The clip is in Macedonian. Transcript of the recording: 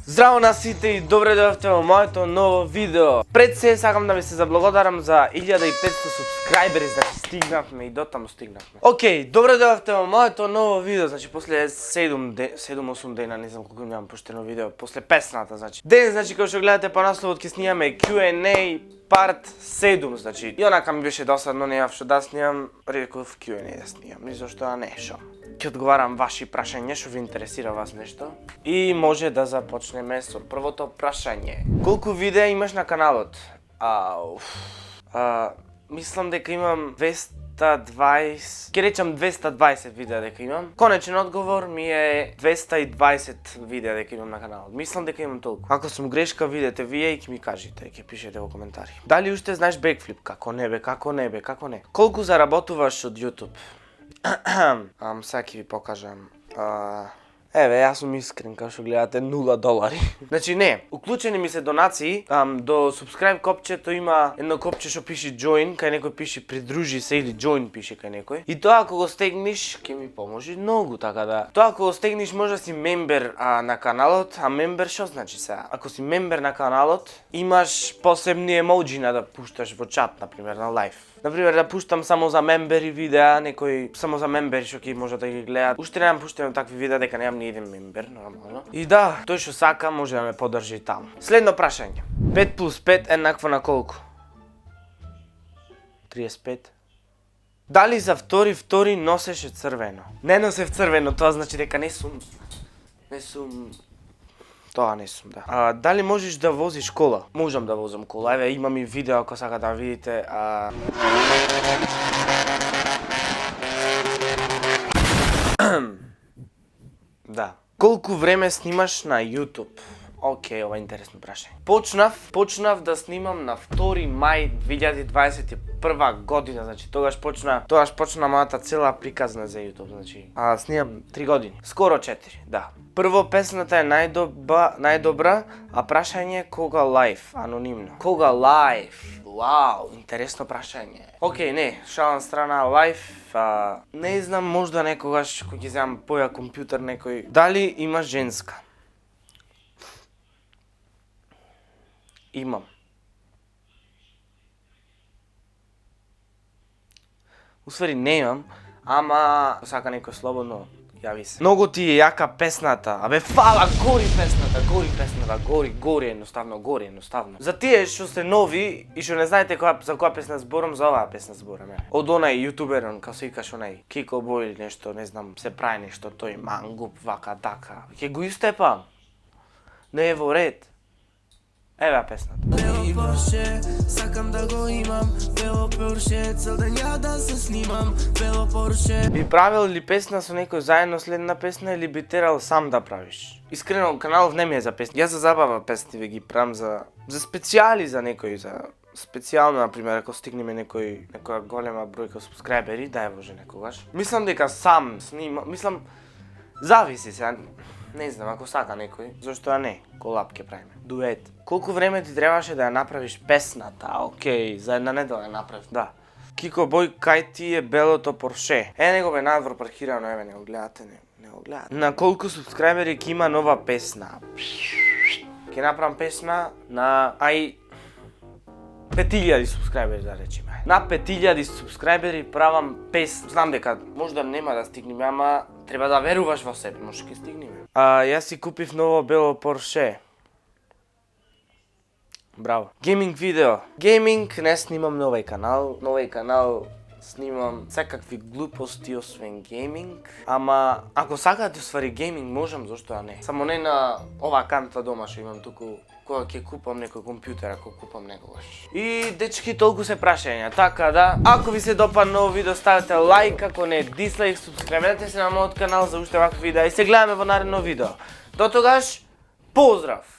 Здраво на сите и добре дојавте во моето ново видео. Пред се сакам да ви се заблагодарам за 1500 субскрајбери, значи стигнавме и дотаму стигнавме. Океј, добре дојавте во моето ново видео, значи после 7-8 дена, не знам колку имам поштено видео, после песната, значи. Ден, значи, како што гледате по насловот ќе снимаме Q&A Part 7, значи. И онака ми беше досадно, немав што да снимам, реков Q&A да снимам, ни зашто да не, шо. Ќе одговарам ваши прашања, што ви интересира вас нешто. И може да започнеме со првото прашање. Колку видеа имаш на каналот? Мислам дека имам 220... Ке речам 220 видеа дека имам. Конечен одговор ми е 220 видеа дека имам на каналот. Мислам дека имам толку. Ако сум грешка, видете вие и ќе ми кажете, ќе пишете во коментари. Дали уште знаеш бекфлип? Како не бе, како не бе, како не? Колку заработуваш од YouTube? Сега ќе ви покажам. Еве, јас сум искрен, како што гледате, $0. Значи не, уклучени ми се донации, до subscribe копчето има едно копче што пише join, кај некој пише придружи се или join пише кај некој. И тоа ако го стегнеш, ќе ми поможи многу, така да. Тоа ако го стегнеш може да си мембер на каналот, а мембер што значи сега? Ако си мембер на каналот, имаш посебни емоджина да пушташ во чат, например, на лайв. Например, да пуштам само за мембери видеа, некој само за мембери што ќе може да ги гледаат. Уште немам пуштено такви видеа дека немам ни еден мембер, нормално. И да, тој што сака може да ме поддржи таму. Следно прашање. 5 плюс 5 еднакво на колку? 35. Дали за втори носеше црвено? Не носев црвено, тоа значи дека не сум... Тоа не сум, да. Дали можеш да возиш кола? Можам да возам кола. Еве, имам и видео ако сака да видите. Да. Колку време снимаш на YouTube? Океј, ова е интересно прашање. Почнав да снимам на 2 мај 2021 година, значи тогаш почна мојата цела приказна за YouTube, значи. Снимам 3 години, скоро 4, да. Прво песната е најдобра, а прашање кога лайв, анонимно. Кога лайв? Вау, интересно прашање. Океј, не, шалам страна, лайв, не знам, можда некогаш кога ќе земам поја компјутер некој. Дали имаш женска? Имам. Усвари не имам, ама сака некој слободно, јави се. Многу ти е јака песната. Абе фала, гори песната, гори едноставно. За тие што сте нови и што не знаете за која песна зборам, за оваа песна зборам. Од онај јутуберон, како се викаш онај Кико Бој или нешто, не знам, се прави нешто, тој мангуп, вака, така. Ќе го истепам. Не е во ред. Еве песната. Бело Порше, сакам да го имам. Бело Порше, цел ден ја да се снимам. Бело Порше. Би правил ли песна со некој заедно следна песна или би терал сам да правиш? Искрено, каналов не ми е за песни. Јас за забава песни ви ги правам за специјали за некој, за специјално, например, ако стигнеме некоја голема бројка субскрајбери, дај Боже некогаш. Мислам дека сам снимам, зависи се. Не знам, ако сака некој, зашто да не, колап ќе правиме. Дует. Колку време ти требаше да ја направиш песната? Океј, за една недела ја направив, да. Кико Бој, кај ти е белото Порше? Него бе надвор паркирано, еве, не го гледате, не го гледате. На колку субскрајбери ќе има нова песна? Ќе направам песна на 5000 субскрајбери, да речеме. На 5000 субскрајбери правам песна. Знам дека можда нема да стигнеме, ама треба да веруваш во себе, може ќе стигнеме. Јас си купив ново бело Порше. Браво. Гейминг видео. Гейминг не снимам на овој канал снимам секакви глупости освен гейминг. Ама ако сакате усвари гейминг можам, зашто да не. Само не на оваа канта дома што имам туку кога ќе купам некој компјутер, ако купам некогаш. И дечки, толку се прашања, така да. Ако ви се допадна овој видео, ставете лайк, ако не дислайк, субскрајбирате се на мојот канал за уште вакви видеа и се гледаме во наредно видео. До тогаш, поздрав!